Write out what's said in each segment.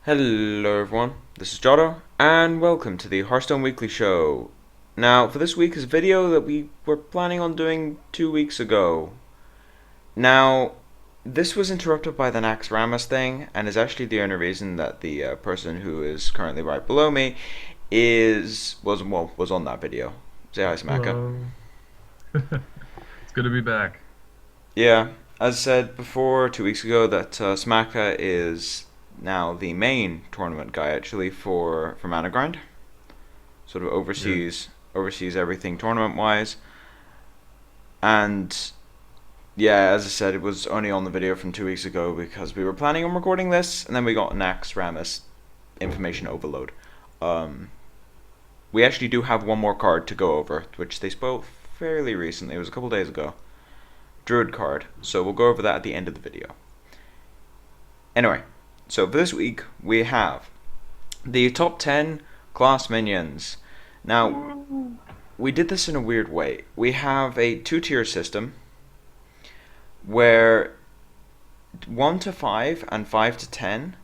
Hello everyone, this is Jotto, and welcome to the Hearthstone Weekly Show. Now, for this week's video that we were planning on doing 2 weeks ago. Now, this was interrupted by the Naxxramas thing, and is actually the only reason that the person who is currently right below me was on that video. Say hi, Samaka. Hello. It's good to be back. Yeah, as said before 2 weeks ago, that Samaka is now the main tournament guy actually for Mana Grind. Sort of Yeah. oversees everything tournament wise. And yeah, as I said, it was only on the video from 2 weeks ago because we were planning on recording this, and then we got Naxxramas information overload. Um, we actually do have one more card to go over, which they spoiled fairly recently. It was a couple days ago. Druid card. So we'll go over that at the end of the video. Anyway, so for this week we have the top 10 class minions. Now, we did this in a weird way. We have a two-tier system where 1 to 5 and 5 to 10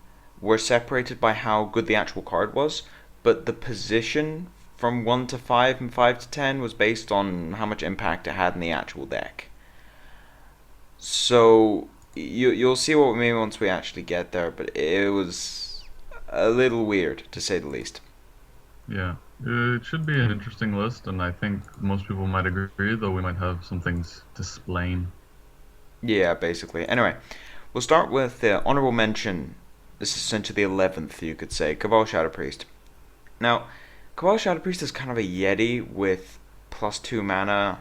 were separated by how good the actual card was, but the position from 1 to 5 and 5 to 10 was based on how much impact it had in the actual deck. So you'll see what we mean once we actually get there, but it was a little weird to say the least. Yeah. It should be an interesting list, and I think most people might agree, though we might have some things to explain. Yeah, basically. Anyway, we'll start with the honorable mention. This is essentially the 11th, you could say, Cabal Shadow Priest. Now, Cabal Shadow Priest is kind of a Yeti with +2 mana,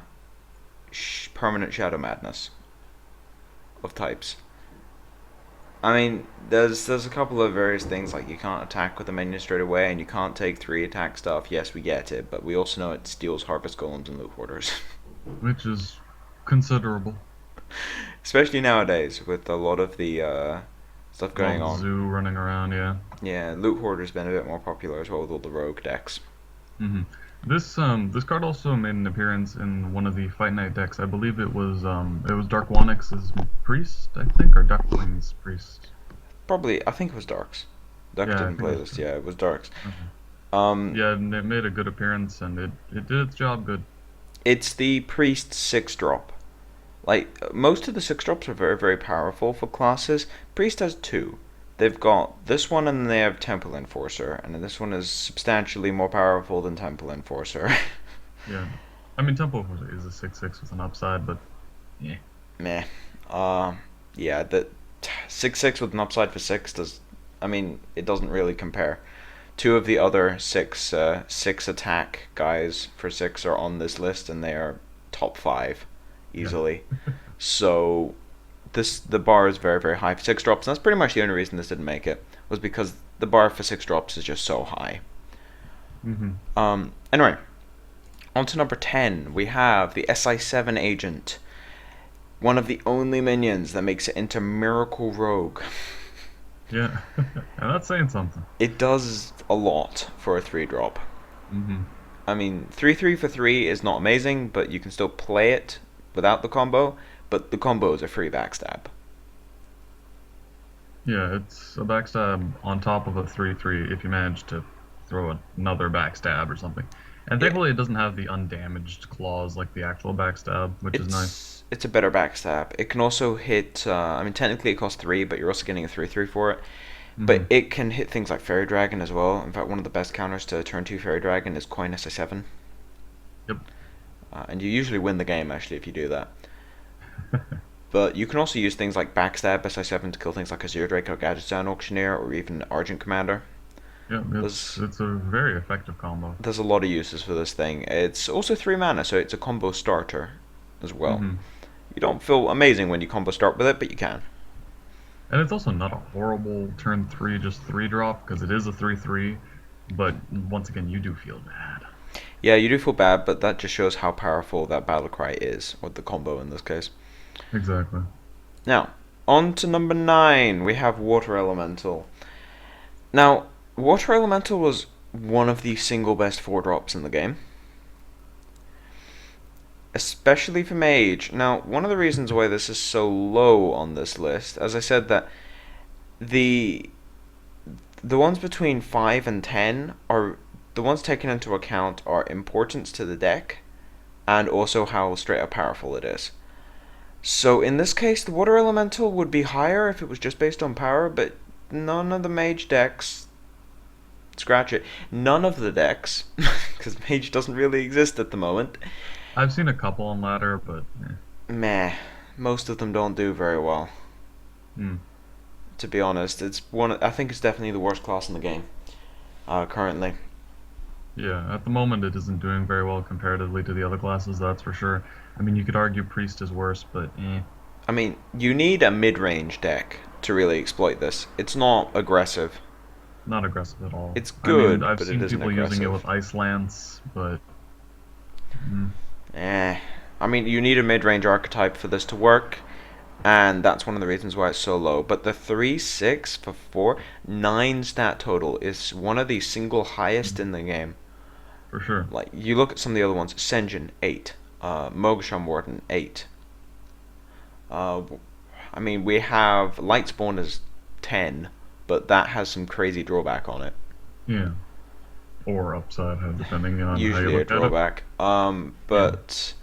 permanent Shadow Madness of types. I mean, there's a couple of various things, like you can't attack with the minion straight away, and you can't take 3 attack stuff. Yes, we get it, but we also know it steals Harvest Golems and Loot Hoarders. Which is considerable. Especially nowadays, with a lot of the stuff All going the on. zoo running around, yeah. Yeah, Loot Hoarder's been a bit more popular as well with all the rogue decks. hmm This card also made an appearance in one of the Fight Night decks. I believe it was Dark Wannix's Priest, I think, or Duckling's Priest. Probably, I think it was Darks. Darks Yeah, I didn't think it play was this, Dark. yeah, it was Darks. Okay. Um, Yeah, and it made a good appearance, and it did its job good. it's the Priest 6 drop. Like, most of the 6 drops are very, very powerful for classes. Priest has 2. They've got this one and then they have Temple Enforcer, and this one is substantially more powerful than Temple Enforcer. Yeah. I mean, Temple is a 6/6 with an upside, but yeah. Meh. Uh, yeah, the 6/6 with an upside for 6 does. I mean, it doesn't really compare. Two of the other six attack guys for 6 are on this list, and they are top 5 Yeah. easily. So the bar is very, very high for 6 drops, and that's pretty much the only reason this didn't make it, was because the bar for 6 drops is just so high. hmm Anyway, on to number 10, we have the SI7 agent, one of the only minions that makes it into Miracle Rogue. Yeah. And that's saying something. It does a lot for a 3 drop. hmm I mean, 3/3 for 3 is not amazing, but you can still play it without the combo, but the combo is a free backstab. Yeah, it's a backstab on top of a 3/3 if you manage to throw another backstab or something. And Yeah, thankfully, it doesn't have the undamaged claws like the actual backstab, which is nice. it's a better backstab. It can also hit. I mean, technically it costs 3, but you're also getting a 3/3 for it. But hmm it can hit things like Fairy Dragon as well. In fact, one of the best counters to turn 2 Fairy Dragon is Coin SI7. Yep. And you usually win the game actually if you do that. But you can also use things like Backstab SI7 to kill things like Azure Drake or Gadget Sound Auctioneer or even Argent Commander. Yeah, it's There's it's a very effective combo. there's a lot of uses for this thing. It's also 3 mana, so it's a combo starter as well. hmm You don't feel amazing when you combo start with it, but you can. And it's also not a horrible turn 3, just 3 drop, because it is a 3/3, but once again, you do feel bad. Yeah, you do feel bad, but that just shows how powerful that battle cry is, or the combo in this case. Exactly. Now, on to number 9, we have Water Elemental. Now, Water Elemental was one of the single best 4 drops in the game, especially for Mage. Now, one of the reasons why this is so low on this list, as I said, that the the ones between 5 and 10 are the ones taken into account are importance to the deck and also how straight up powerful it is. So in this case, the Water Elemental would be higher if it was just based on power, but none of the mage decks, scratch it, none of the decks, because mage doesn't really exist at the moment, I've seen a couple on ladder, but meh, most of them don't do very well. hmm. To be honest, I think it's definitely the worst class in the game, currently. Yeah, at the moment it isn't doing very well comparatively to the other classes, that's for sure. I mean, you could argue priest is worse, but I mean, you need a mid-range deck to really exploit this. It's not aggressive. not aggressive at all. It's I mean, good, I've but it seen isn't people using it aggressive. with Ice Lance, but mm, Eh. I mean, you need a mid-range archetype for this to work, and that's one of the reasons why it's so low. But the 3, 6 for 4, 9 stat total is one of the single highest in the game. for sure. Like, you look at some of the other ones, Senjin, 8. Mogasham Warden, 8. Uh, I mean, we have Lightspawn as 10, but that has some crazy drawback on it. Yeah. Or upside, depending on how you Usually a look at it. drawback. Yeah. But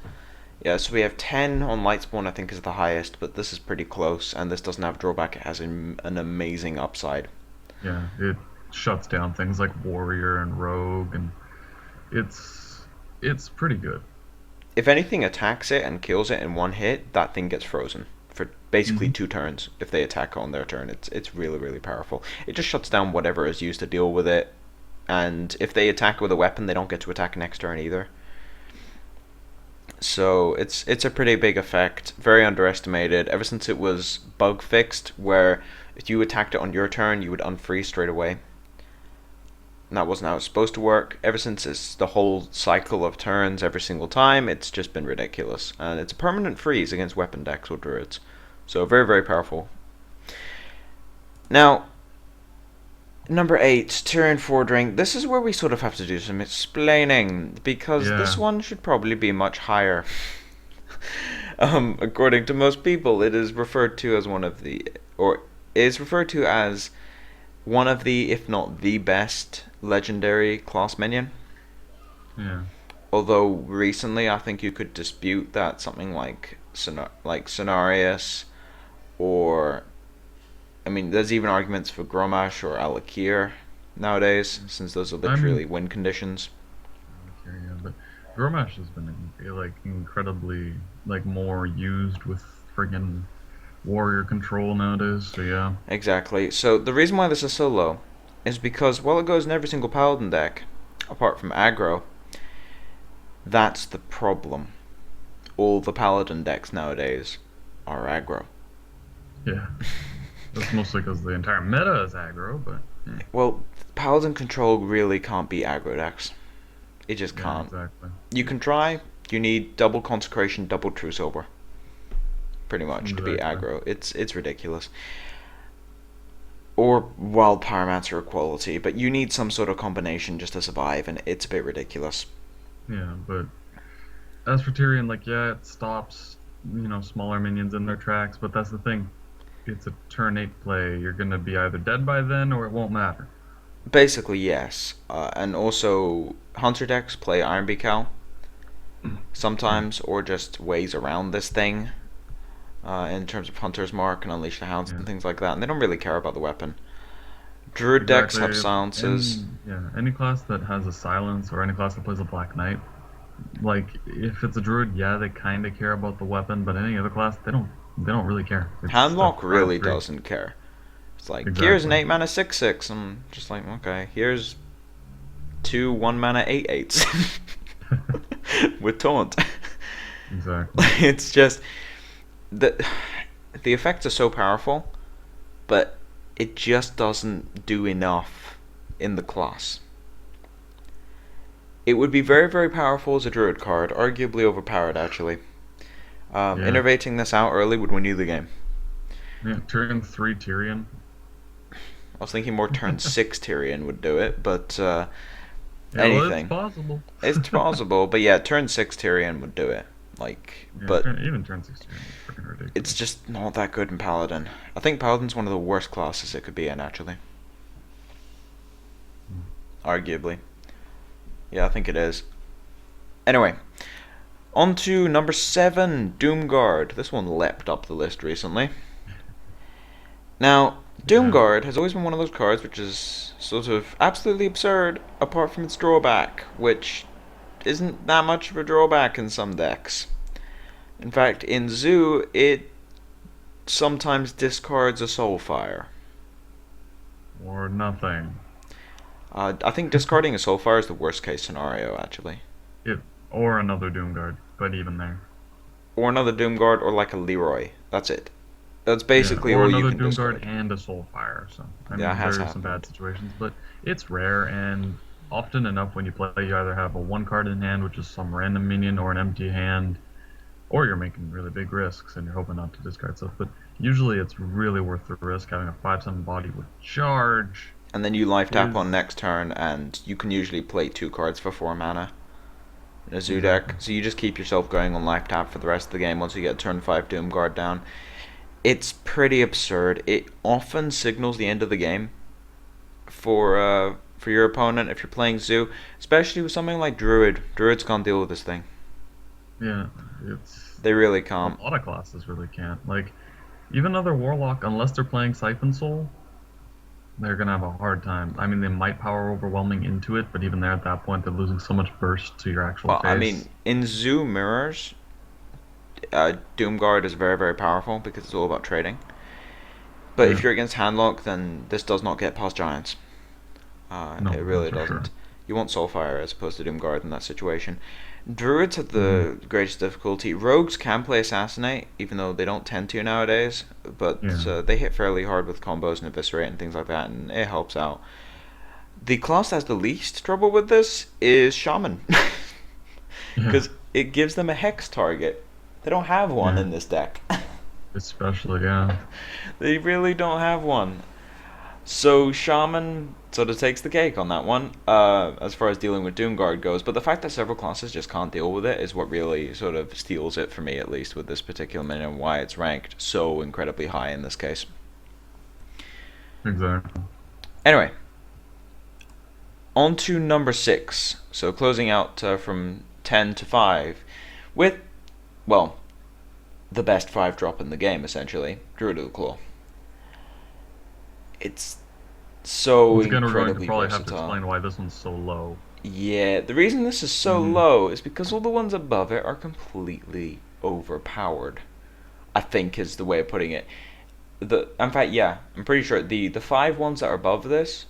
yeah, so we have 10 on Lightspawn, I think is the highest, but this is pretty close, and this doesn't have drawback. It has an amazing upside. Yeah, it shuts down things like warrior and rogue, and it's pretty good. If anything attacks it and kills it in one hit, that thing gets frozen for basically Hmm. 2 turns. If they attack on their turn, it's really really powerful. It just shuts down whatever is used to deal with it, and if they attack with a weapon, they don't get to attack next turn either. So it's a pretty big effect, very underestimated. Ever since it was bug fixed, where if you attacked it on your turn, you would unfreeze straight away. And that wasn't how it's supposed to work. Ever since it's the whole cycle of turns every single time, it's just been ridiculous. And it's a permanent freeze against weapon decks or druids. So very, very powerful. Now, number 8, Tirion Fordring. This is where we sort of have to do some explaining, because this Yeah. one should probably be much higher. According to most people, it is referred to as or is referred to as one of the, if not the best, legendary class minion. Yeah. Although recently, I think you could dispute that something like Cenarius, or I mean, there's even arguments for Gromash or Alakir nowadays, since those are literally I'm win conditions. yeah, but Gromash has been like incredibly like more used with friggin' warrior control nowadays. So yeah. Exactly. So the reason why this is so low is because while it goes in every single Paladin deck, apart from aggro, that's the problem. All the Paladin decks nowadays are aggro. Yeah. That's mostly because the entire meta is aggro, but Well, Paladin control really can't be aggro decks. It just yeah, can't. exactly. You can try. You need double consecration, double true silver, pretty much, to be Exactly. aggro. It's ridiculous. Or wild pyromancer equality, but you need some sort of combination just to survive, and it's a bit ridiculous. Yeah, but as for Tyrion, like yeah, it stops smaller minions in their tracks, but that's the thing. It's a turn 8 play. You're gonna be either dead by then or it won't matter. Basically, yes. And also, hunter decks play Iron Beak Cow Yeah, sometimes, or just ways around this thing, in terms of Hunter's Mark and Unleash the Hounds yeah, and things like that, and they don't really care about the weapon. Druid decks exactly. have silences. Any class that has a silence or any class that plays a Black Knight, like if it's a druid, yeah, they kind of care about the weapon, but any other class, they don't. They don't really care. It's a Handlock flat really three. doesn't care. It's like, here's an Exactly. 8 mana 6/6. I'm just like, okay, here's two 1 mana 8/8s with taunt. Exactly. It's just the the effects are so powerful, but it just doesn't do enough in the class. It would be very, very powerful as a druid card, arguably overpowered actually. Yeah. Innovating this out early would win you the game. Yeah. Turn 3 Tyrion. I was thinking more turn 6 Tirion would do it, but Yeah, well, it's anything. possible. It's possible, but yeah, turn 6 Tirion would do it. Like, Yeah, but even turn 6 Tyrion is freaking it's ridiculous. just not that good in Paladin. I think Paladin's one of the worst classes it could be in, actually. arguably. Yeah, I think it is. Anyway, on to number 7, Doomguard. This one leapt up the list recently. Now, Yeah. Doomguard has always been one of those cards which is sort of absolutely absurd, apart from its drawback, which isn't that much of a drawback in some decks. In fact, in Zoo, it sometimes discards a Soulfire. Or nothing. I think discarding a Soulfire is the worst case scenario, actually. Or another Doomguard, but even there. Or another Doomguard, or like a Leroy. That's it. That's Yeah, basically or all you another can Doomguard discard. and a Soulfire. So I Yeah, it mean, has there are some happened. bad situations, but it's rare. And often enough, when you play, you either have a one card in hand, which is some random minion, or an empty hand, or you're making really big risks and you're hoping not to discard stuff. But usually, it's really worth the risk. Having a 5/7 body with charge And then you life tap on is next turn, and you can usually play 2 cards for 4 mana in a Zoo deck. exactly. So you just keep yourself going on life tap for the rest of the game once you get turn 5 Doomguard down. It's pretty absurd. It often signals the end of the game for your opponent if you're playing Zoo, especially with something like Druid. Druids can't deal with this thing. Yeah, it's They really a can't. lot of classes really can't. Like even other Warlock, unless they're playing Siphon Soul, they're gonna have a hard time. I mean, they might power overwhelming into it, but even there at that point, they're losing so much burst to your actual Well, I face. mean, in Zoo Mirrors, Doomguard is very, very powerful because it's all about trading. But Yeah, if you're against Handlock, then this does not get past Giants. no, It that's really for doesn't. sure. You want Soulfire as opposed to Doomguard in that situation. Druids have Hmm. the greatest difficulty. Rogues can play Assassinate, even though they don't tend to nowadays, but Yeah, they hit fairly hard with combos and Eviscerate and things like that, and it helps out. The class that has the least trouble with this is Shaman, yeah, because it gives them a Hex target. They don't have one yeah. in this deck. Especially, yeah, They really don't have one. So Shaman sort of takes the cake on that one, as far as dealing with Doomguard goes. But the fact that several classes just can't deal with it is what really sort of steals it for me, at least with this particular minion, and why it's ranked so incredibly high in this case. exactly. Anyway, on to number 6. So closing out from 10 to 5 with, well, the best 5 drop in the game, essentially, Druid of the Claw. It's so Once again, we're going to incredibly probably have to versatile. explain why this one's so low. Yeah, the reason this is so Hmm. low is because all the ones above it are completely overpowered. I think is the way of putting it. In fact, yeah, I'm pretty sure the 5 ones that are above this,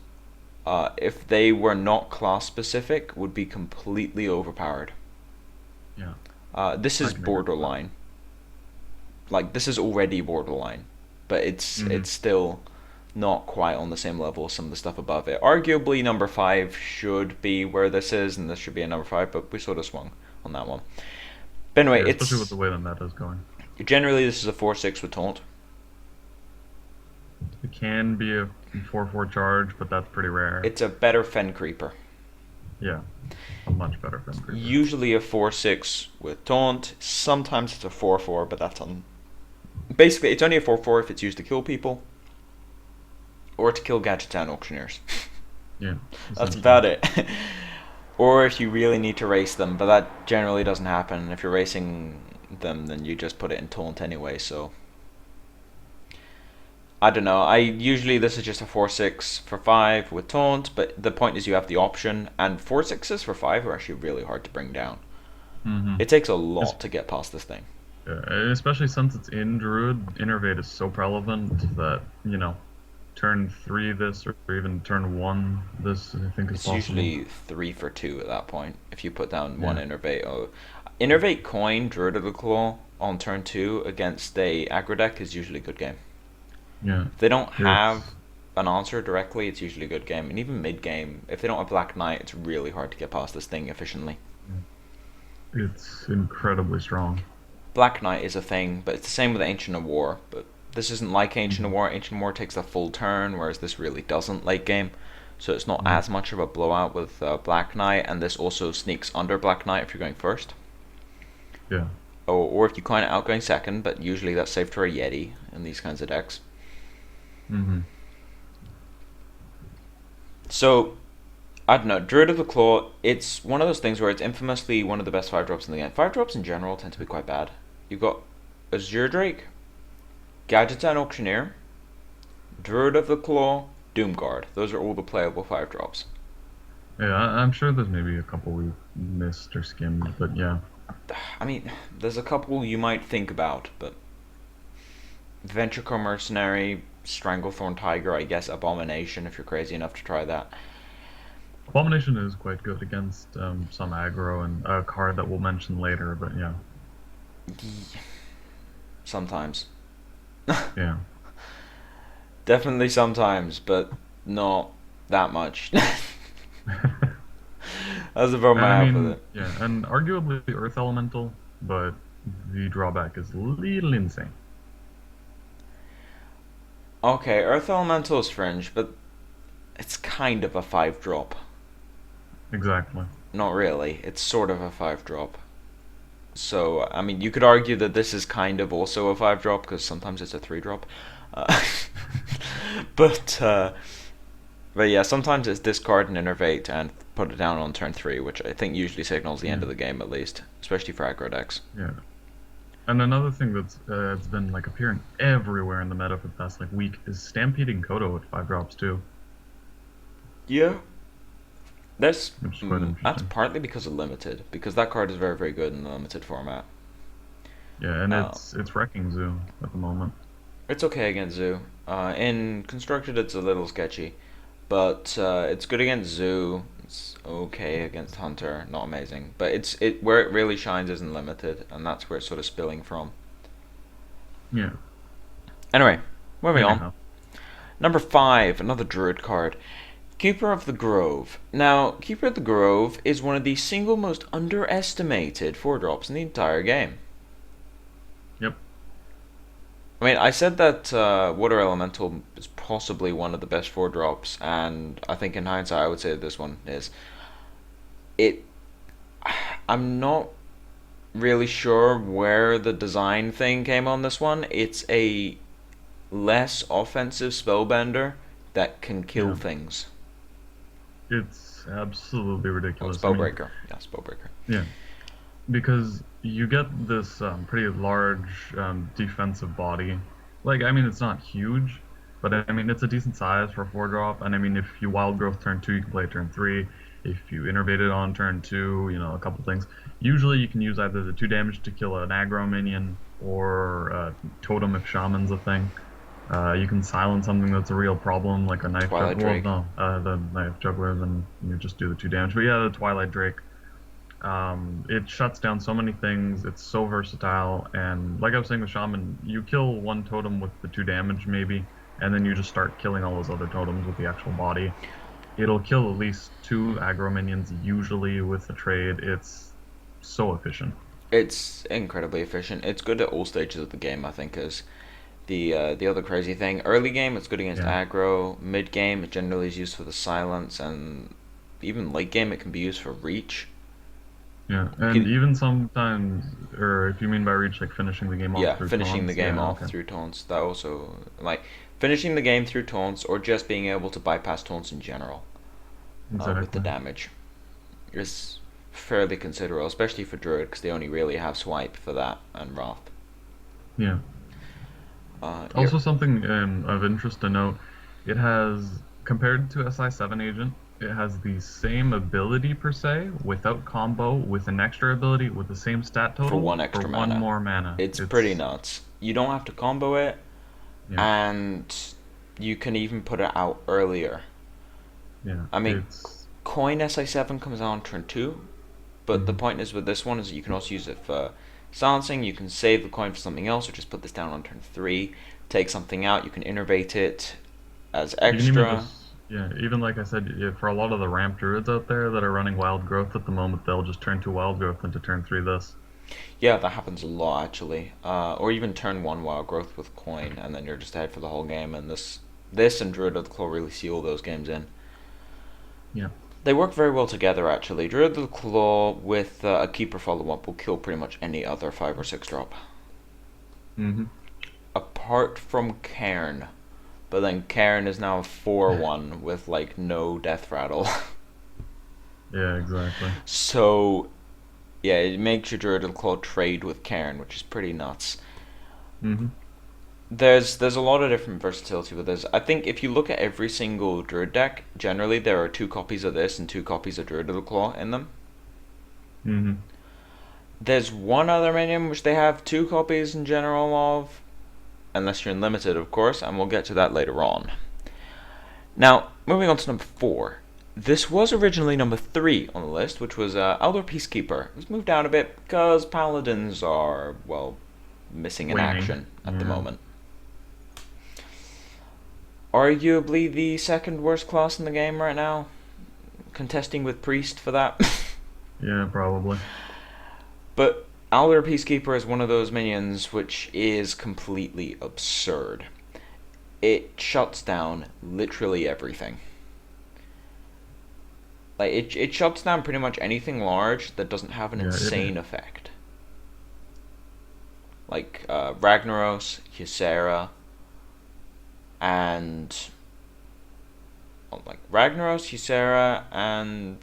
if they were not class specific, would be completely overpowered. Yeah, This I is can agree with that. borderline. Like this is already borderline, but Hmm. it's still not quite on the same level as some of the stuff above it. Arguably, number 5 should be where this is, and this should be a number 5, but we sort of swung on that one. But anyway, Yeah, especially with it's the way the meta is going. generally this is a 4/6 with taunt. It can be a 4/4 charge, but that's pretty rare. It's a better Fen Creeper. Yeah, a much better Fen Creeper. Usually a 4/6 with taunt. Sometimes it's a 4/4, but that's on. Basically, it's only a 4/4 if it's used to kill people or to kill gadgets and auctioneers. Yeah, That's essentially. about it. Or if you really need to race them, but that generally doesn't happen. If you're racing them, then you just put it in taunt anyway. So I don't know. I usually this is just a 4/6 for 5 with taunt, but the point is you have the option, and 4/6s for 5 are actually really hard to bring down. Hmm. It takes a lot to get past this thing. Especially since it's in Druid, Innervate is so prevalent that, turn 3 this or even turn 1 this, I think is It's possible. usually 3 for 2 at that point if you put down one Yeah. innervate. Oh, innervate coin Druid of the Claw on turn 2 against a aggro deck is usually a good game. Yeah. If they don't have It's an answer directly, it's usually a good game. And even mid game, if they don't have Black Knight, it's really hard to get past this thing efficiently. it's incredibly strong. Black Knight is a thing, but it's the same with Ancient of War. But this isn't like Ancient of Mhm. War. Ancient of War takes the full turn, whereas this really doesn't late game. So it's not Mhm. as much of a blowout with Black Knight, and this also sneaks under Black Knight if you're going first. Yeah. Or if you kind of out going second, but usually that's saved for a Yeti in these kinds of decks. Hmm. So I don't know. Druid of the Claw, it's one of those things where it's infamously one of the best 5 drops in the game. 5 drops in general tend to be quite bad. You've got Azure Drake, Gadgetzan Auctioneer, Druid of the Claw, Doomguard. Those are all the playable 5 drops. Yeah, I'm sure there's maybe a couple we missed or skimmed, but yeah. I mean, there's a couple you might think about, but Ventricle Mercenary, Stranglethorn Tiger, I guess Abomination if you're crazy enough to try that. Abomination is quite good against some aggro and a card that we'll mention later, but yeah. Sometimes. Yeah. Definitely sometimes, but not that much. That's the problem I have with it. Yeah, and arguably Earth Elemental, but the drawback is a little insane. Okay, Earth Elemental is fringe, but it's kind of a 5 drop. Exactly. Not really. It's sort of a 5 drop. So, I mean, you could argue that this is kind of also a 5 drop, because sometimes it's a 3 drop. Uh, but, uh, but yeah, sometimes it's discard and innervate and put it down on turn 3, which I think usually signals the end of the game at least, especially for aggro decks. Yeah. And another thing that's it's been like appearing everywhere in the meta for the past like week is Stampeding Kodo at 5 drops too. Yeah. Which is quite interesting. That's partly because of limited, because that card is very, very good in the limited format. Yeah, and it's wrecking Zoo at the moment. It's okay against Zoo. In constructed, it's a little sketchy, but it's good against Zoo. It's okay against Hunter, not amazing. But where it really shines is in limited, and that's where it's sort of spilling from. Yeah. Anyway, moving on. Number 5, another Druid card. Keeper of the Grove. Now, Keeper of the Grove is one of the single most underestimated 4 drops in the entire game. Yep. I mean, I said that Water Elemental is possibly one of the best 4 drops, and I think in hindsight I would say that this one is. I'm not really sure where the design thing came on this one. It's a less offensive spellbender that can kill things. It's absolutely ridiculous. Spellbreaker. Yeah, Spellbreaker. Yeah. Because you get this pretty large defensive body. Like, I mean, it's not huge, but I mean, it's a decent size for a 4 drop. And I mean, if you Wild Growth turn 2, you can play turn 3. If you Innervate it on turn 2, a couple things. Usually you can use either the 2 damage to kill an aggro minion or Totem if Shaman's a thing. You can silence something that's a real problem, like a Knife Juggler. Well, no, the Knife Juggler, then you just do the 2 damage. But yeah, the Twilight Drake. It shuts down so many things. It's so versatile, and like I was saying with Shaman, you kill 1 totem with the 2 damage maybe, and then you just start killing all those other totems with the actual body. It'll kill at least 2 aggro minions usually with the trade. It's so efficient. It's incredibly efficient. It's good at all stages of the game, I think, is the other crazy thing. Early game, it's good against aggro. Mid game, it generally is used for the silence, and even late game, it can be used for reach. Yeah, and even sometimes, or if you mean by reach, like finishing the game off through finishing taunts. the game off through taunts. That also, like, finishing the game through taunts, or just being able to bypass taunts in general with the damage is fairly considerable, especially for Druid, because they only really have Swipe for that, and Wrath. Yeah. Also something of interest to note, it has, compared to SI7 Agent, it has the same ability per se, without combo, with an extra ability, with the same stat total. For 1 extra mana. 1 more mana. It's pretty nuts. You don't have to combo it, and you can even put it out earlier. Yeah. I mean, Coin SI7 comes out on turn 2, but the point is with this one is that you can also use it for silencing. You can save the coin for something else, or just put this down on turn 3, take something out, you can innervate it as extra. Even like I said, for a lot of the ramp druids out there that are running Wild Growth at the moment, they'll just turn 2 Wild Growth into turn 3 this. Yeah, that happens a lot actually. Or even turn 1 Wild Growth with coin, and then you're just ahead for the whole game, and this and Druid of the Claw really seal those games in. Yeah. They work very well together actually. Druid of the Claw with a Keeper follow-up will kill pretty much any other 5 or 6 drop. Apart from Cairn. But then Cairn is now a 4-1 with like no death rattle. Yeah, exactly. So yeah, it makes your Druid Claw trade with Cairn, which is pretty nuts. Hmm. There's a lot of different versatility with this. I think if you look at every single Druid deck, generally there are two copies of this and two copies of Druid of the Claw in them. Hmm. There's one other minion which they have two copies in general of, unless you're in limited, of course, and we'll get to that later on. Now, moving on to number 4. This was originally number 3 on the list, which was Aldor Peacekeeper. It was moved down a bit because Paladins are, well, missing in Waning. action at the Yeah. moment. Arguably the second worst class in the game right now, contesting with Priest for that. Yeah, probably. But Aldor Peacekeeper is one of those minions which is completely absurd. It shuts down literally everything. Like it shuts down pretty much anything large that doesn't have an Yeah, it. insane effect. Like Ragnaros, Ysera, and like Ragnaros, Ysera, and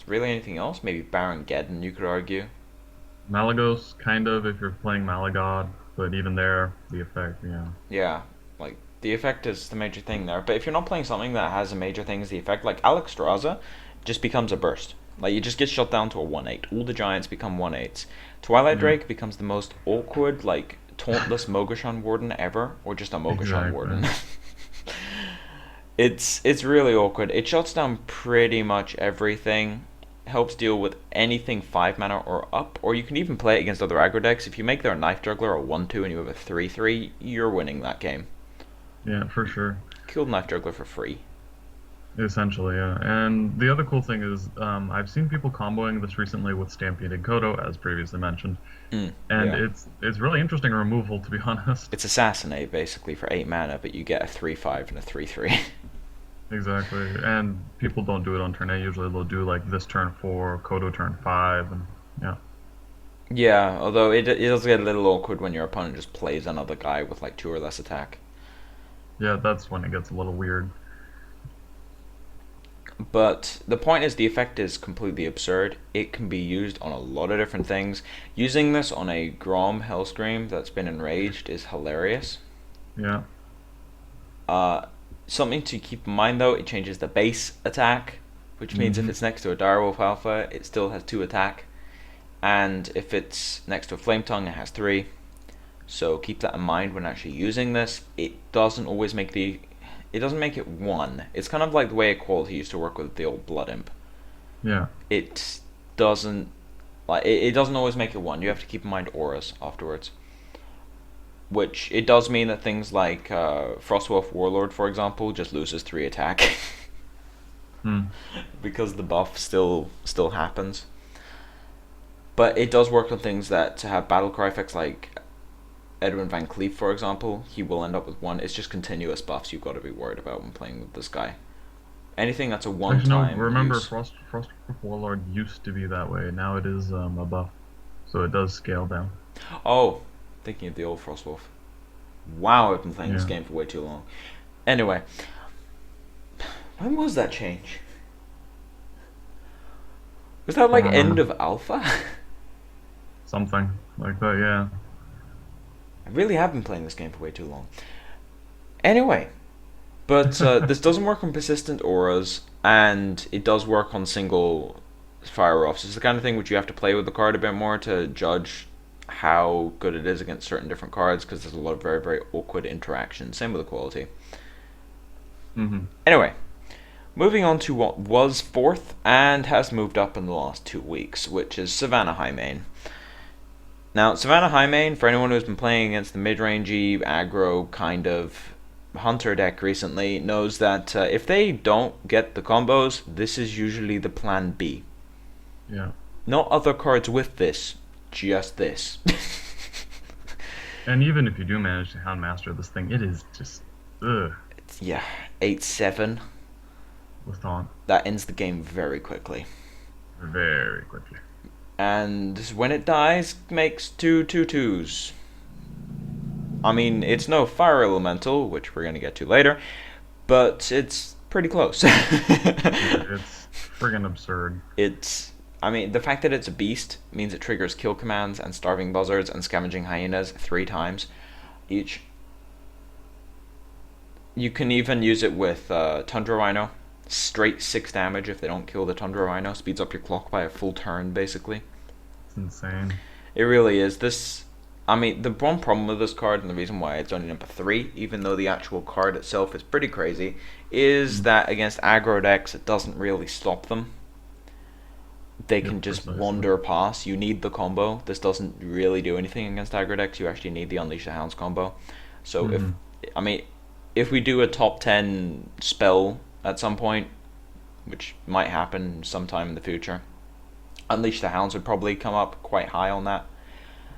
really anything else? Maybe Baron Geddon, you could argue. Malagos, kind of, if you're playing Malagod, but even there, the effect, yeah. Yeah, like the effect is the major thing there. But if you're not playing something that has a major thing as the effect, like Alexstrasza, just becomes a burst. Like you just get shut down to a 1/8. All the giants become 1/8s. Twilight Yeah, Drake becomes the most awkward, like tauntless Mogoshan Warden ever, or just a Mogoshan exactly. Warden. It's really awkward. It shuts down pretty much everything. Helps deal with anything 5 mana or up, or you can even play it against other aggro decks. If you make their Knife Juggler a 1/2 and you have a 3/3, you're winning that game. Yeah, for sure. Killed Knife Juggler for free. Essentially, yeah. And the other cool thing is, I've seen people comboing this recently with Stampeded Kodo, as previously mentioned, and Yeah. it's really interesting removal, to be honest. It's Assassinate basically for 8 mana, but you get a 3/5 and a 3/3. Exactly. And people don't do it on turn 8. Usually they'll do like this turn 4, Kodo turn 5, and yeah. Yeah, although it does get a little awkward when your opponent just plays another guy with like 2 or less attack. Yeah, that's when it gets a little weird. But the point is, the effect is completely absurd. It can be used on a lot of different things. Using this on a Grom Hellscream that's been enraged is hilarious. Yeah. Uh, Something to keep in mind though, it changes the base attack, which means if Hmm. it's next to a Direwolf Alpha, it still has 2 attack. And if it's next to a Flame Tongue, it has 3. So keep that in mind when actually using this. It doesn't make it 1. It's kind of like the way Equality used to work with the old Blood Imp. Yeah. It doesn't it doesn't always make it 1. You have to keep in mind auras afterwards. Which it does mean that things like Frostwolf Warlord, for example, just loses 3 attack Hmm. because the buff still happens. But it does work on things that to have battle cry effects like Edwin Van Cleef, for example, he will end up with 1. It's just continuous buffs you've got to be worried about when playing with this guy. Anything that's a one Actually, no, time remember use. Frost Warlord used to be that way. Now it is a buff. So it does scale down. Oh, thinking of the old Frostwolf. Wow, I've been playing this Yeah. game for way too long. Anyway, when was that change? Was that like end Uh, of alpha? Something like that, yeah. I really have been playing this game for way too long. Anyway, but this doesn't work on persistent auras, and it does work on single fire offs. It's the kind of thing which you have to play with the card a bit more to judge how good it is against certain different cards, because there's a lot of very, very awkward interactions. Same with the quality. Hmm. Anyway, moving on to what was 4th and has moved up in the last 2 weeks, which is Savannah Highmane. Now, Savannah Highmane, for anyone who's been playing against the mid-rangey, aggro kind of hunter deck recently, knows that if they don't get the combos, this is usually the plan B. Yeah. Not other cards with this, just this. And even if you do manage to Hound Master this thing, it is just ugh Yeah, 8/7. with taunt That ends the game very quickly. very quickly. And when it dies, makes 2/2/2s. I mean, it's no fire elemental, which we're gonna get to later, but it's pretty close. Yeah, it's friggin' absurd. I mean, the fact that it's a beast means it triggers kill commands and starving buzzards and scavenging hyenas 3 times each. You can even use it with Tundra Rhino. Straight 6 damage if they don't kill the Tundra Rhino. Speeds up your clock by a full turn, basically. It's insane. It really is. I mean, the one problem with this card, and the reason why it's only number 3, even though the actual card itself is pretty crazy, is that against aggro decks, it doesn't really stop them. They can just wander past. You need the combo. This doesn't really do anything against aggro decks. You actually need the Unleash the Hounds combo. So if we do a top 10 spell at some point, which might happen sometime in the future, Unleash the Hounds would probably come up quite high on that.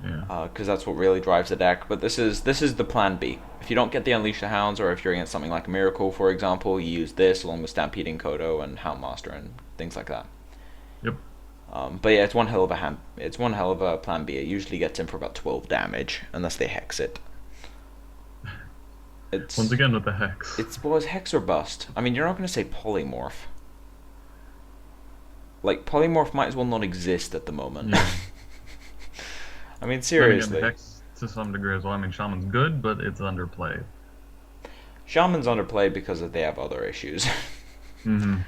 Yeah. Because that's what really drives the deck. But this is the plan B. If you don't get the Unleash the Hounds, or if you're against something like Miracle, for example, you use this along with Stampeding Kodo and Houndmaster and things like that. Yep. But yeah, it's one hell of a plan B. It usually gets in for about 12 damage unless they hex it. It's once again with the hex. It's hex or bust. I mean, you're not going to say polymorph. Like, polymorph might as well not exist at the moment. Yeah. I mean, seriously. Again, hex to some degree as well. I mean, Shaman's good, but it's underplayed. Shaman's underplayed because they have other issues. Mm-hmm.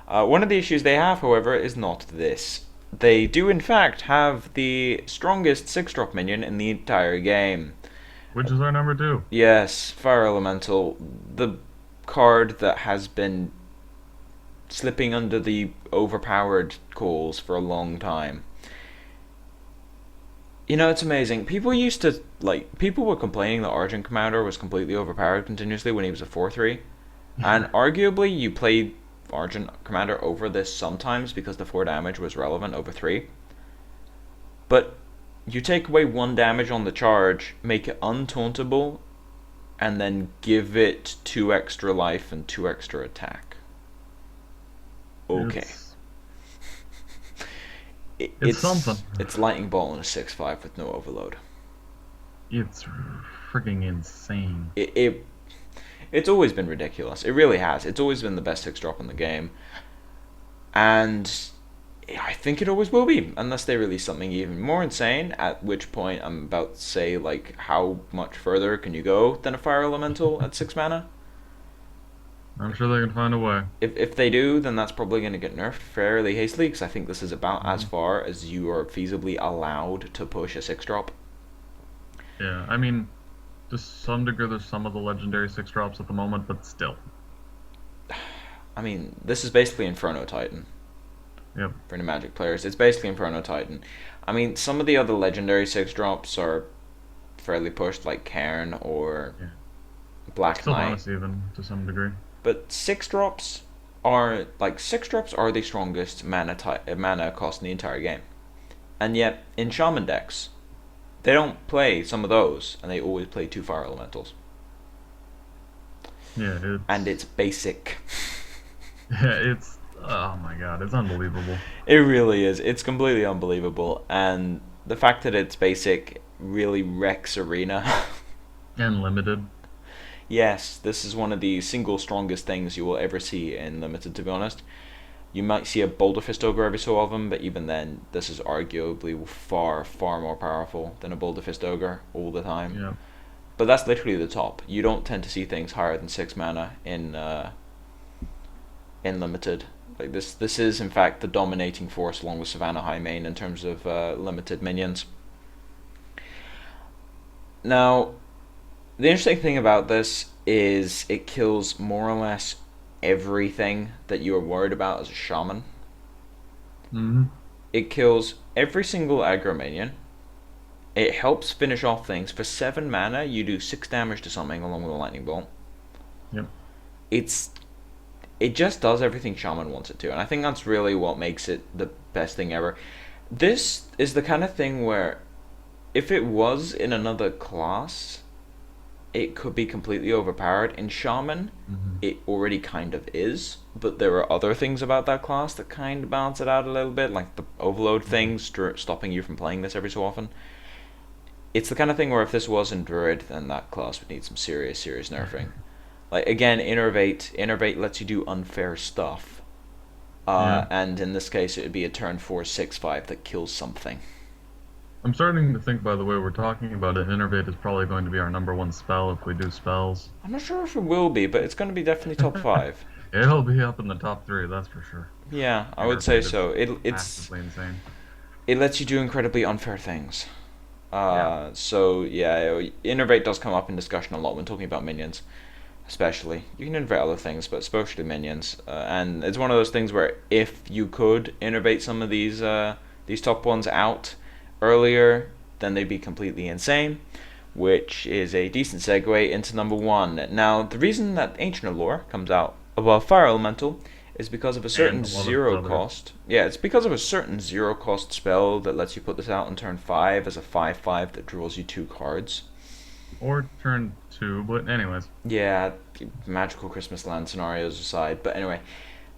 One of the issues they have, however, is not this. They do, in fact, have the strongest 6-drop minion in the entire game. Which is our number 2. Yes, Fire Elemental. The card that has been slipping under the overpowered calls for a long time. You know, it's amazing. People were complaining that Argent Commander was completely overpowered continuously when he was a 4-3. And arguably, you played Argent Commander over this sometimes because the 4 damage was relevant over 3. But you take away 1 damage on the charge, make it untauntable, and then give it 2 extra life and 2 extra attack. Okay. It's something. It's Lightning Bolt on a 6/5 with no overload. It's freaking insane. It's always been ridiculous. It really has. It's always been the best 6-drop in the game. And I think it always will be, unless they release something even more insane, at which point I'm about to say, like, how much further can you go than a Fire Elemental at 6 mana? I'm sure they can find a way. If they do, then that's probably going to get nerfed fairly hastily, because I think this is about as far as you are feasibly allowed to push a 6-drop. Yeah, I mean, to some degree there's some of the legendary 6-drops at the moment, but still. I mean, this is basically Inferno Titan. Yep. For the Magic players, it's basically Inferno Titan. I mean, some of the other legendary 6-drops are fairly pushed, like Cairn or Black Knight. Savannah even, to some degree. But 6-drops are the strongest mana cost in the entire game. And yet, in Shaman decks, they don't play some of those, and they always play 2 Fire Elementals. Yeah, and it's basic. Yeah, oh my god, it's unbelievable. It really is. It's completely unbelievable, and the fact that it's basic really wrecks Arena. And limited. Yes, this is one of the single strongest things you will ever see in Limited, to be honest. You might see a Boulder Fist Ogre every so often, but even then, this is arguably far, far more powerful than a Boulder Fist Ogre all the time. Yeah. But that's literally the top. You don't tend to see things higher than 6 mana in Limited. Like this is in fact the dominating force along with Savannah Highmane in terms of limited minions. Now, the interesting thing about this is it kills more or less everything that you are worried about as a shaman. Mm-hmm. It kills every single aggro minion. It helps finish off things. For 7 mana, you do 6 damage to something along with a lightning bolt. Yep. It just does everything Shaman wants it to, and I think that's really what makes it the best thing ever. This is the kind of thing where, if it was in another class, it could be completely overpowered. In Shaman, it already kind of is, but there are other things about that class that kind of balance it out a little bit, like the overload things stopping you from playing this every so often. It's the kind of thing where if this was in Druid, then that class would need some serious nerfing. Like, again, Innervate lets you do unfair stuff, Yeah. And in this case, it would be a turn 4 6/5 that kills something. I'm starting to think, by the way, we're talking about it. Innervate is probably going to be our number one spell if we do spells. I'm not sure if it will be, but it's going to be definitely top 5. It'll be up in the top three, that's for sure. Yeah, I would say Innervate is so. massively insane. It lets you do incredibly unfair things. Yeah, So yeah, innervate does come up in discussion a lot when talking about minions, especially. You can innervate other things, but especially minions. And it's one of those things where if you could innervate some of these top ones out earlier, then they'd be completely insane. Which is a decent segue into number 1. Now, the reason that Ancient Allure comes out above Fire Elemental is because of a certain and a lot of zero other. cost. Yeah, it's because of a certain zero cost spell that lets you put this out on turn 5 as a 5/5 that draws you 2 cards. Or turn two, but anyways, Yeah, magical Christmas land scenarios aside, but anyway,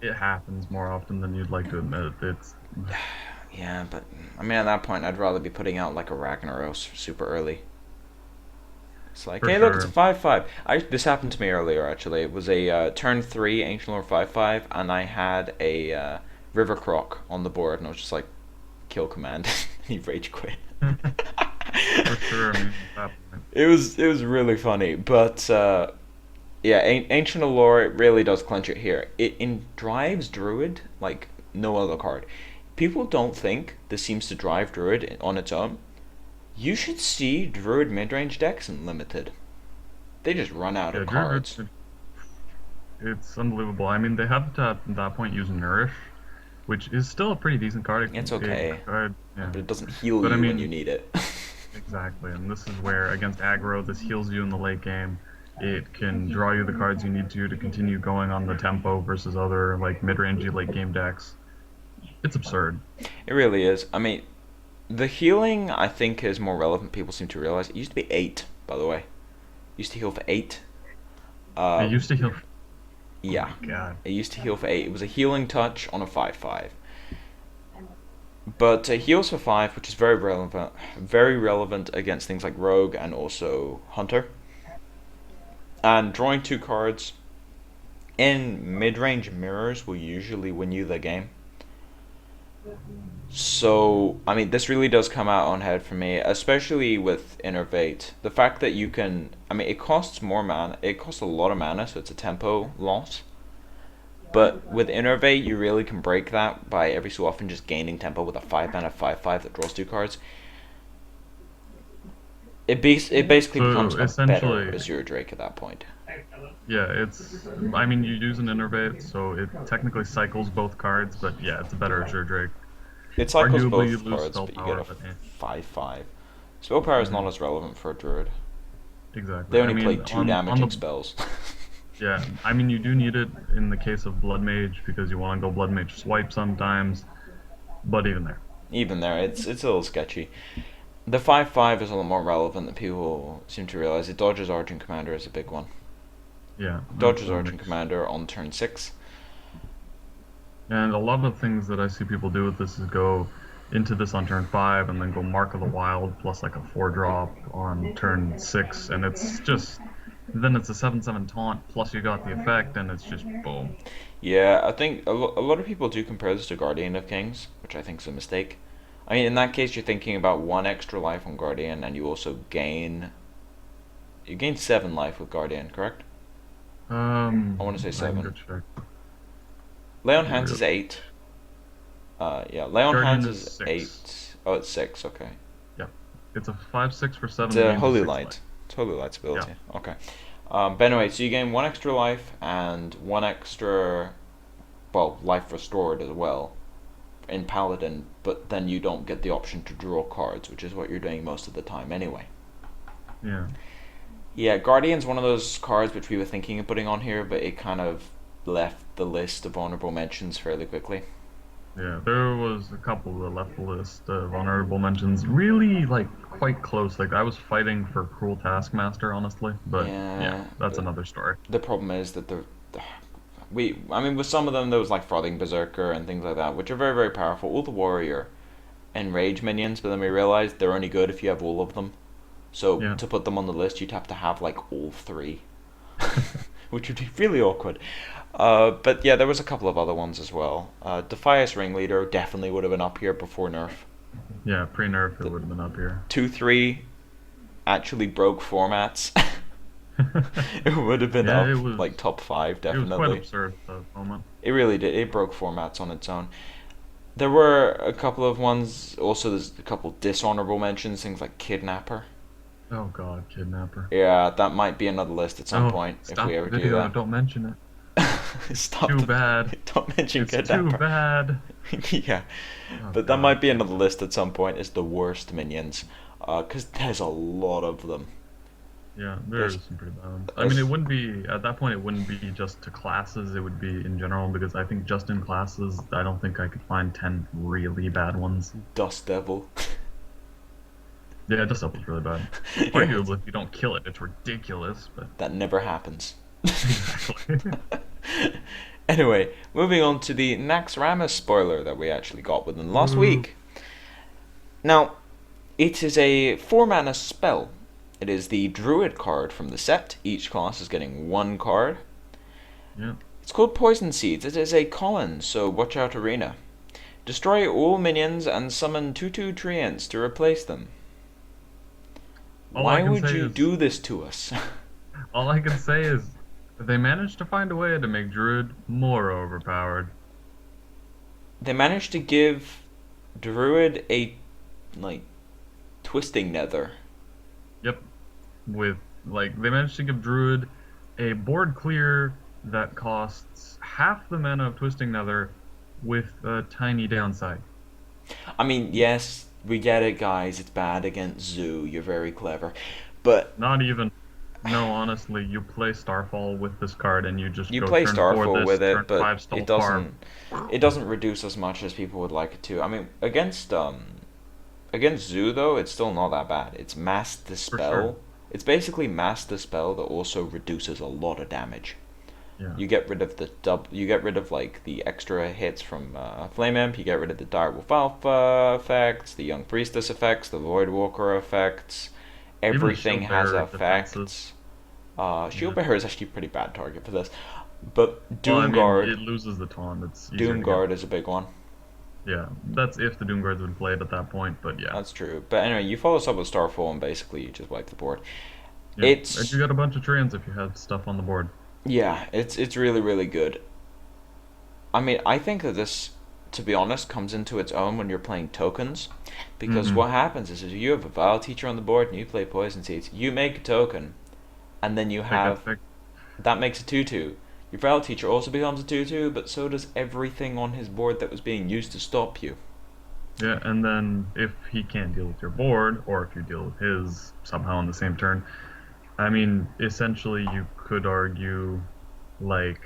it happens more often than you'd like to admit. It's yeah, but I mean at that point I'd rather be putting out like a Ragnaros super early. It's like, for hey, look, it's a sure. 5/5. This happened to me earlier, actually. It was a turn 3 Ancient Lore 5/5, and I had a River Croc on the board, and I was just like, kill command. He rage quit. For sure, I mean, at that point. It was really funny, but yeah, Ancient Allure, it really does clinch it here. It drives Druid like no other card. People don't think this seems to drive Druid on its own. You should see Druid midrange decks in Limited. They just run out Yeah, of cards. it's unbelievable. I mean, they have to at that point use Nourish, which is still a pretty decent card. It's A okay, card, yeah. but it doesn't heal But I you when you mean, need it. exactly, and this is where against aggro, this heals you in the late game. It can draw you the cards you need to continue going on the tempo versus other like mid-rangey late game decks. It's absurd. It really is. I mean, the healing I think is more relevant. People seem to realize it used to be 8, by the way. It used to heal for 8. It Uh, used to heal. Oh yeah, my god. it used to heal for 8. It was a healing touch on a 5/5. But heals for 5, which is very relevant against things like Rogue and also Hunter. And drawing 2 cards in mid-range mirrors will usually win you the game. So, I mean, this really does come out on head for me, especially with Innervate. The fact that you can, I mean, it costs more mana, it costs a lot of mana, so it's a tempo loss. But with Innervate, you really can break that by every so often just gaining tempo with a 5 mana 5/5 that draws 2 cards. It basically So becomes a better essentially, Azure Drake at that point. yeah, it's. I mean, you use an innervate, so it technically cycles both cards, but yeah, it's a better Azure Drake. It cycles Arguably, you both lose cards, spell but you get power, a but 5/5. Spell power is not mhm, as relevant for a Druid. They exactly. I only play mean, 2 on damaging the spells. yeah, I mean, you do need it in the case of Blood Mage because you want to go Blood Mage swipe sometimes, but even there, Even there, it's a little sketchy. The 5/5 is a lot more relevant than people seem to realize. It dodges Argent Commander is a big one. yeah, Dodges that Argent makes. Commander on turn 6. And a lot of things that I see people do with this is go into this on turn 5 and then go Mark of the Wild plus like a 4 drop on turn 6, and it's just. Then it's a 7/7 taunt, plus you got the effect, and it's just boom. Yeah, I think a lot of people do compare this to Guardian of Kings, which I think is a mistake. I mean, in that case, you're thinking about 1 extra life on Guardian, and you also gain 7 life with Guardian, correct? I want to say I can go 7. check. Lay on Let me Hands real. is 8. Yeah, Lay on Guardian Hands is is 6. 8. Oh, it's 6. Okay. Yep. It's a 5/6 for It's 7 that a gains a Holy 6 life. Light. It's Holy Light's Yeah. ability. Okay. But anyway, so you gain 1 extra life and 1 extra, well, life restored as well in Paladin, but then you don't get the option to draw cards, which is what you're doing most of the time anyway. Yeah. Yeah, Guardian's one of those cards which we were thinking of putting on here, but it kind of left the list of honorable mentions fairly quickly. Yeah. There was a couple that left the list of honorable mentions really, like, quite close. Like, I was fighting for Cruel Taskmaster, honestly. But, yeah, Yeah, that's another story. the problem is that I mean, with some of them there was like Frothing Berserker and things like that, which are very powerful. All the Warrior and Rage minions, but then we realized they're only good if you have all of them. So Yeah. to put them on the list, you'd have to have like all 3. which would be really awkward. But yeah, there was a couple of other ones as well. Defias Ringleader definitely would have been up here before nerf. Yeah, pre-nerf it The would have been up here. 2-3 actually broke formats. It would have been Yeah, up like top 5 it was quite definitely. absurd at the moment. It really did. It broke formats on its own. There were a couple of ones. Also, there's a couple dishonorable mentions. Things like Kidnapper. Oh god, kidnapper. Yeah, that might be another list at some Oh, point if stop we ever the do video, that. don't mention it. Stop. Too bad. Don't mention It's Kidnapper. too bad. Yeah, Oh but that god. might be another list at some point. Is the worst minions, because there's a lot of them. Yeah, There's, there's some pretty bad ones. I mean, there's it wouldn't be, at that point, it wouldn't be just to classes, it would be in general, because I think just in classes, I don't think I could find 10 really bad ones. Dust Devil. Yeah, just up is really bad. Yeah, Arguably, if you don't kill it, it's ridiculous, but that never happens. exactly. Anyway, moving on to the Naxxramas spoiler that we actually got within last Ooh. week. Now, it is a 4-mana spell. It is the Druid card from the set. Each class is getting 1 card. Yeah. It's called Poison Seeds. It is a common, so watch out arena. Destroy all minions and summon 2/2 treants to replace them. All I Why can would say you is, do this to us? all I can say is, they managed to find a way to make Druid more overpowered. They managed to give Druid a, like, twisting nether. Yep. With, like, they managed to give Druid a board clear that costs half the mana of Twisting Nether with a tiny downside. I mean, yes, we get it, guys. It's bad against Zoo. You're very clever. But Not even. No, honestly, you play Starfall with this card and you just you go play turn 4 Starfall this, with turn it, but 5 Stall it Farm. doesn't reduce as much as people would like it to. I mean, against Zoo though, it's still not that bad. It's Mass For sure. Dispel. It's basically Mass Dispel that also reduces a lot of damage. Yeah. You get rid of you get rid of like the extra hits from Flame Imp. You get rid of the Direwolf Alpha effects, the Young Priestess effects, the Voidwalker effects. Even the Everything Shield has Bearer effects. defenses. Shield Yeah. Bearer is actually a pretty bad target for this, but Well, I mean, Doomguard. it loses the taunt. It's easier to get. Doomguard is a big one. Yeah, that's if the Doomguard's been played at that point, but yeah. That's true. But anyway, you follow this up with Starfall, and basically you just wipe the board. Yeah. And It's you got a bunch of treants if you had stuff on the board. yeah, it's really really good. I mean, I think that this, to be honest, comes into its own when you're playing tokens, because Mm-hmm. what happens is if you have a Vile Teacher on the board and you play Poison Seeds, you make a token, and then you have that makes a 2/2. Your Vile Teacher also becomes a 2/2, but so does everything on his board that was being used to stop you. Yeah, and then if he can't deal with your board, or if you deal with his somehow on the same turn, I mean, essentially you could argue, like,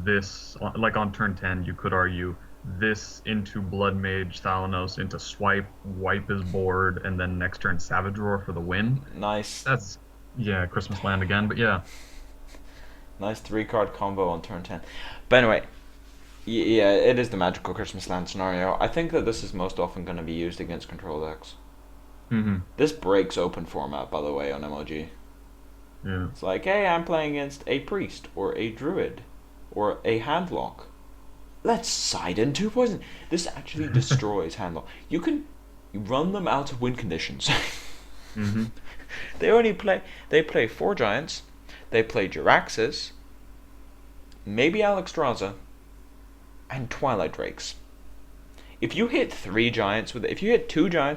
this, like on turn 10, you could argue this into Blood Mage Thalanos into Swipe, wipe his board, and then next turn Savage Roar for the win. Nice, That's, yeah, Christmas Land again, but yeah. nice 3-card combo on turn 10. But anyway, yeah, it is the magical Christmas land scenario. I think that this is most often going to be used against control decks. Mm-hmm. This breaks open format, by the way, on MLG. Yeah. It's like, hey, I'm playing against a priest or a druid or a handlock. Let's side in 2 poison. This actually destroys handlock. You can run them out of win conditions. Mm-hmm. They play 4 giants. They play Jiraxis, maybe Alexstrasza, and Twilight Drakes. If you hit 2 giants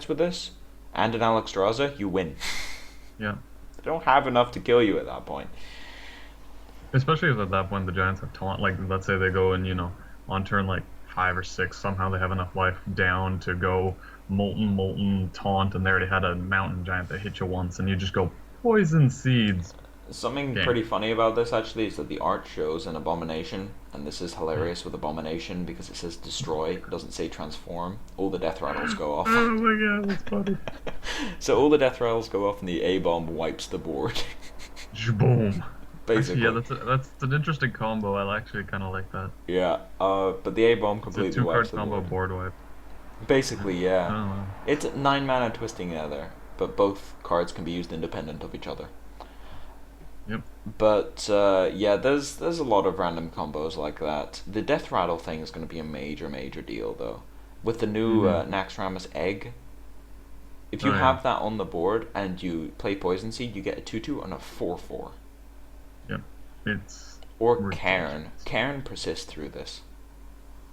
with this and an Alexstrasza, you win. Yeah. They don't have enough to kill you at that point. Especially if at that point the Giants have taunt, like, let's say they go and, on turn, like, 5 or 6, somehow they have enough life down to go molten, taunt, and they already had a mountain giant that hit you once, and you just go Poison Seeds. Something Game. pretty funny about this actually is that the art shows an abomination, and this is hilarious with abomination because it says destroy, it doesn't say transform. All the death rattles go off. Oh my god, that's funny. So all the death rattles go off and the A-bomb wipes the board. Boom. Basically. Yeah, that's an interesting combo. I actually kind of like that. Yeah, but the A-bomb It's a completely wipes 2-card the combo board. board wipe. Basically, Oh, yeah. wow. It's 9 mana Twisting Nether, but both cards can be used independent of each other. Yep. But yeah, there's a lot of random combos like that. The death rattle thing is going to be a major deal though. With the new Mm-hmm. Naxxramas egg, if you Oh yeah. have that on the board and you play Poison Seed, you get a 2/2 and a 4/4. Yep. It's Or Cairn. ridiculous. Cairn persists through this.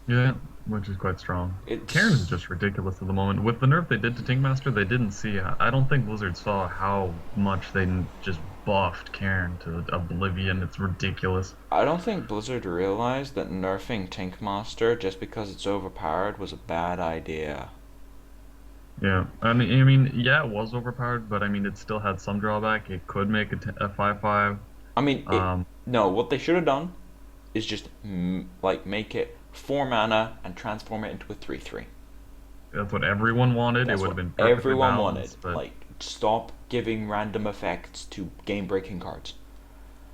Yeah, which is quite strong. Karin is It's just ridiculous at the moment. With the nerf they did to Tinkmaster, they didn't see. I don't think Blizzard saw how much they just buffed Karin to oblivion. It's ridiculous. I don't think Blizzard realized that nerfing Tinkmaster just because it's overpowered was a bad idea. Yeah, I mean, yeah, it was overpowered, but I mean, it still had some drawback. It could make a 5/5. I mean, it Um, no. What they should have done is just like make it 4 mana and transform it into a 3/3. that's what everyone wanted. It That's would have what been perfectly everyone wanted. balanced, but Like, stop giving random effects to game-breaking cards.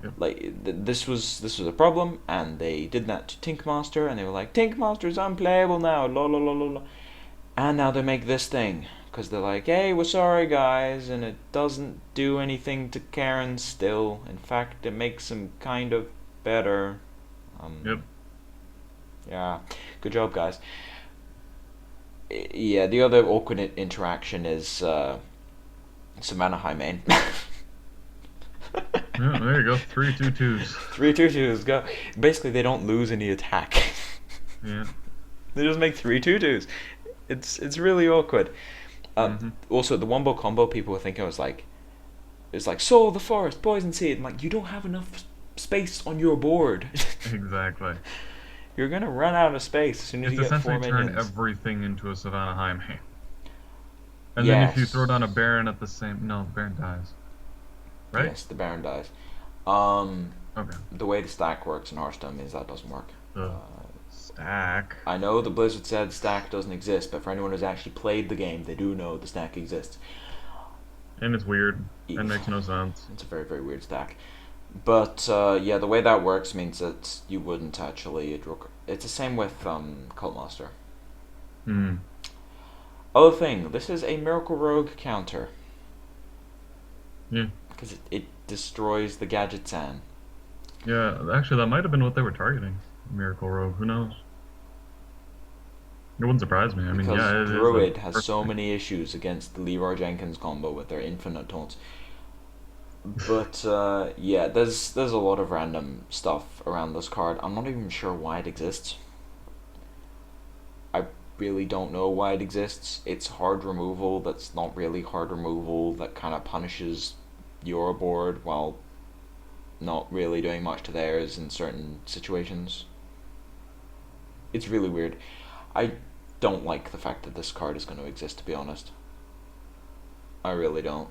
yep. Like, this was a problem, and they did that to Tinkmaster, and they were like, Tinkmaster's unplayable now, la la la la la. And now they make this thing, because they're like, hey, we're sorry, guys, and it doesn't do anything to Karen still. In fact, it makes him kind of better. Yep. Yeah, good job, guys. Yeah, the other awkward interaction is Savannah Highmane. Yeah, there you go. 3/2/2s. 3/2/2s go. Basically, they don't lose any attack. Yeah. They just make 3/2/2s. It's really awkward. Hmm. Also, the wombo combo people were thinking it's like Soul of the Forest, Poison Seed. I'm like, you don't have enough space on your board. Exactly. You're gonna run out of space as soon as It's you get four essentially turn minions. everything into a Savannah Highmane. And then if you throw Yes. down a Baron at the same... No, Baron dies. Right? Yes, the Baron dies. Um, Okay. the way the stack works in Hearthstone means that doesn't work. The stack. I know the Blizzard said stack doesn't exist, but for anyone who's actually played the game, they do know the stack exists. And it's weird. It's And makes no sense. a very weird stack. But yeah, the way that works means that you wouldn't actually. It's the same with Cult Master. Hmm. Other thing, this is a Miracle Rogue counter Yeah. because it destroys the Gadget San. Yeah, actually, that might have been what they were targeting. Miracle Rogue. Who knows? It wouldn't surprise me. I mean, Because yeah, it is Druid a has so perfect. many issues against the Leroy Jenkins combo with their infinite taunts. But yeah, there's a lot of random stuff around this card. I'm not even sure why it exists. I really don't know why it exists. It's hard removal that's not really hard removal that kind of punishes your board while not really doing much to theirs in certain situations. It's really weird. I don't like the fact that this card is going to exist, to be honest. I really don't.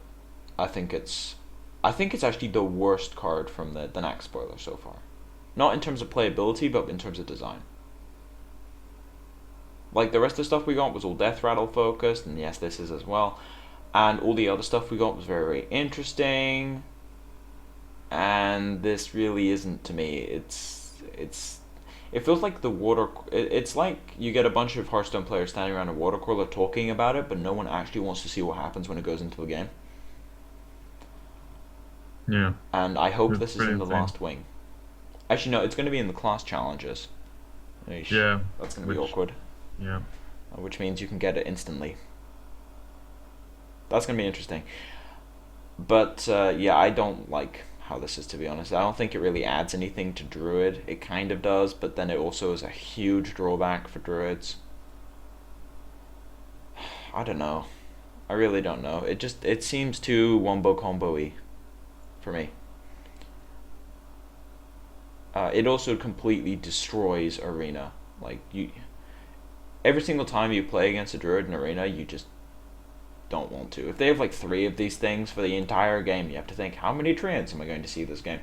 I think it's I think it's actually the worst card from the Nax spoiler so far. Not in terms of playability, but in terms of design. Like, the rest of the stuff we got was all Death Rattle focused, and yes, this is as well. And all the other stuff we got was very interesting. And this really isn't to me. It feels like the water. It's like you get a bunch of Hearthstone players standing around a water cooler talking about it, but no one actually wants to see what happens when it goes into the game. Yeah, And I hope it's this is pretty in the insane. last wing. Actually, no, it's going to be in the class challenges. Eesh, Yeah, that's going to be which, awkward. yeah. Which means you can get it instantly. That's going to be interesting. But yeah, I don't like how this is, to be honest. I don't think it really adds anything to Druid. It kind of does, but then it also is a huge drawback for Druids. I don't know. I really don't know. It seems too wombo combo-y for me. It also completely destroys Arena. Like, you, every single time you play against a Druid in Arena, you just don't want to. If they have like 3 of these things for the entire game, you have to think, how many Treants am I going to see this game?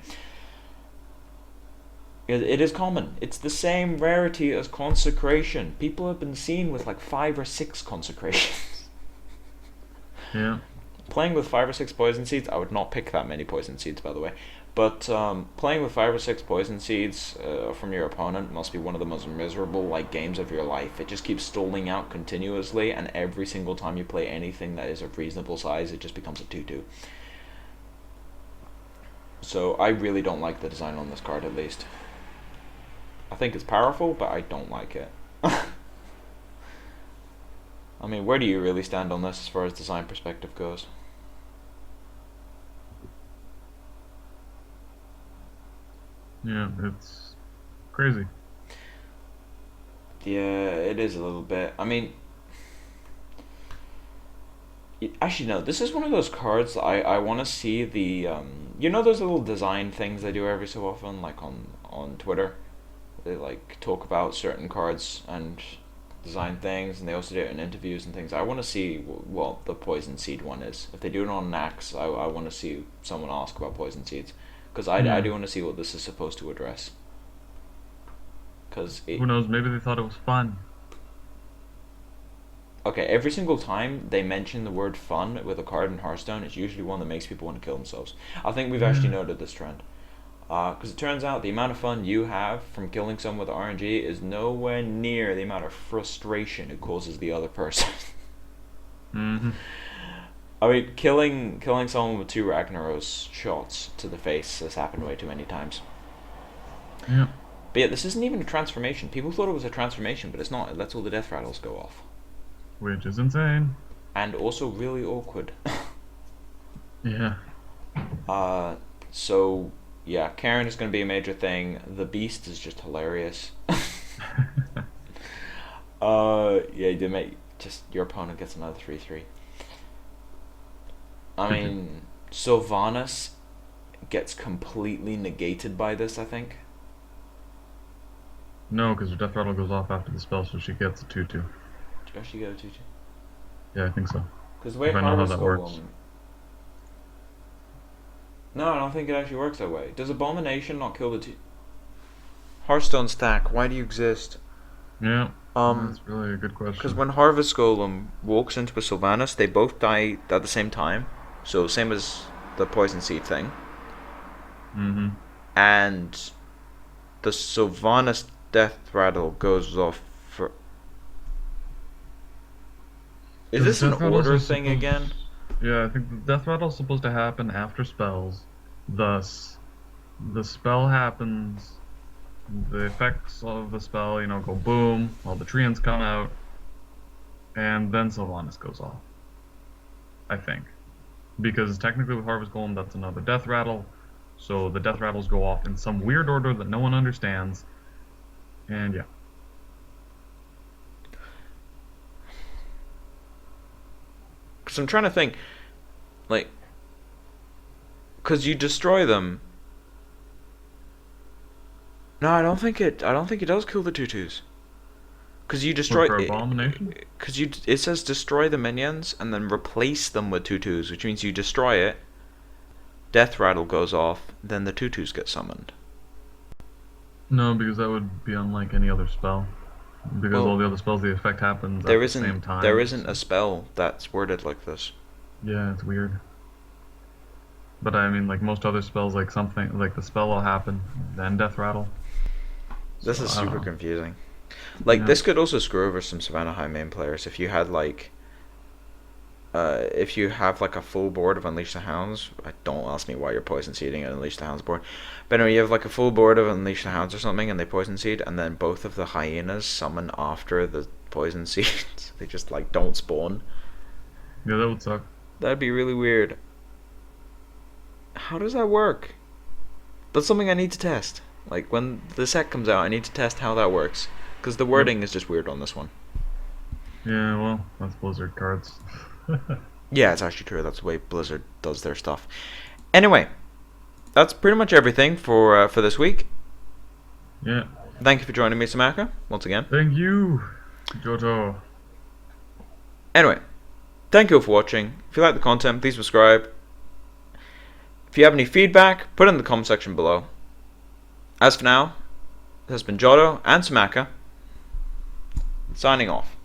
It is common. It's the same rarity as Consecration. People have been seen with like 5 or 6 Consecrations. Yeah. Playing with 5 or 6 Poison Seeds, I would not pick that many Poison Seeds, by the way. But playing with 5 or 6 Poison Seeds from your opponent must be one of the most miserable like games of your life. It just keeps stalling out continuously, and every single time you play anything that is of reasonable size, it just becomes a 2/2. So I really don't like the design on this card, at least. I think it's powerful, but I don't like it. I mean, where do you really stand on this as far as design perspective goes? Yeah, it's crazy. Yeah, it is a little bit. I mean, actually, no, this is one of those cards I want to see the, you know those little design things they do every so often, like on Twitter? They like talk about certain cards and design things, and they also do it in interviews and things. I want to see what the Poison Seed one is. If they do it on Nax, I want to see someone ask about Poison Seeds, because I do want to see what this is supposed to address. Because Who knows? Maybe they thought it was fun. okay, every single time they mention the word fun with a card in Hearthstone, it's usually one that makes people want to kill themselves. I think we've actually noted this trend. Because it turns out the amount of fun you have from killing someone with RNG is nowhere near the amount of frustration it causes the other person. Mm-hmm. I mean, killing someone with 2 Ragnaros shots to the face has happened way too many times. Yeah. But yeah, this isn't even a transformation. People thought it was a transformation, but it's not. It lets all the death rattles go off. Which is insane. And also really awkward. Yeah. So yeah, Karen is going to be a major thing. The Beast is just hilarious. Yeah, you make just your opponent gets another 3/3. I mean, Sylvanas gets completely negated by this, I think. No, because her death rattle goes off after the spell, so she gets a 2/2. Does she go 2/2? Yeah, I think so. Because the way If I know how Harvest that works. Golem. No, I don't think it actually works that way. Does Abomination not kill the 2? Hearthstone stack, why do you exist? Yeah. That's really a good Because question. when Harvest Golem walks into a Sylvanas, they both die at the same time. So same as the Poison Seed thing. Mm-hmm. And the Sylvanas death rattle goes off for... Is this an order thing again? Yeah, I think the death rattle is supposed to happen after spells. Thus, the spell happens, the effects of the spell, go boom, all the Tirions come out, and then Sylvanas goes off. I think. Because technically with Harvest Golem, that's another death rattle, so the death rattles go off in some weird order that no one understands, and yeah. Because I'm trying to think, like, because you destroy them. No, I don't think it does kill the 2/2s. Because you destroy. For Abomination? Because it says destroy the minions and then replace them with 2/2s, which means you destroy it. Death rattle goes off, then the 2/2s get summoned. No, because that would be unlike any other spell. Because all the other spells, the effect happens at the same time. There isn't a spell that's worded like this. Yeah, it's weird. But I mean, like most other spells, like something like the spell will happen, then death rattle. This is I don't super know. confusing. Like Yeah. this could also screw over some Savannah Highmane players if you had like. If you have like a full board of Unleash the Hounds, don't ask me why you're poison seeding an Unleash the Hounds board. But anyway, you have like a full board of Unleash the Hounds or something, and they poison seed, and then both of the hyenas summon after the poison seeds. They just like don't spawn. Yeah, that would suck. That'd be really weird. How does that work? That's something I need to test. Like when the set comes out, I need to test how that works, because the wording is just weird on this one. Yeah, well, that's Blizzard cards. Yeah, it's actually true. That's the way Blizzard does their stuff. Anyway, that's pretty much everything for this week. Yeah. Thank you for joining me, Samaka, once again. Thank you, Jotto. Anyway, thank you all for watching. If you like the content, please subscribe. If you have any feedback, put it in the comment section below. As for now, this has been Jotto and Samaka, signing off.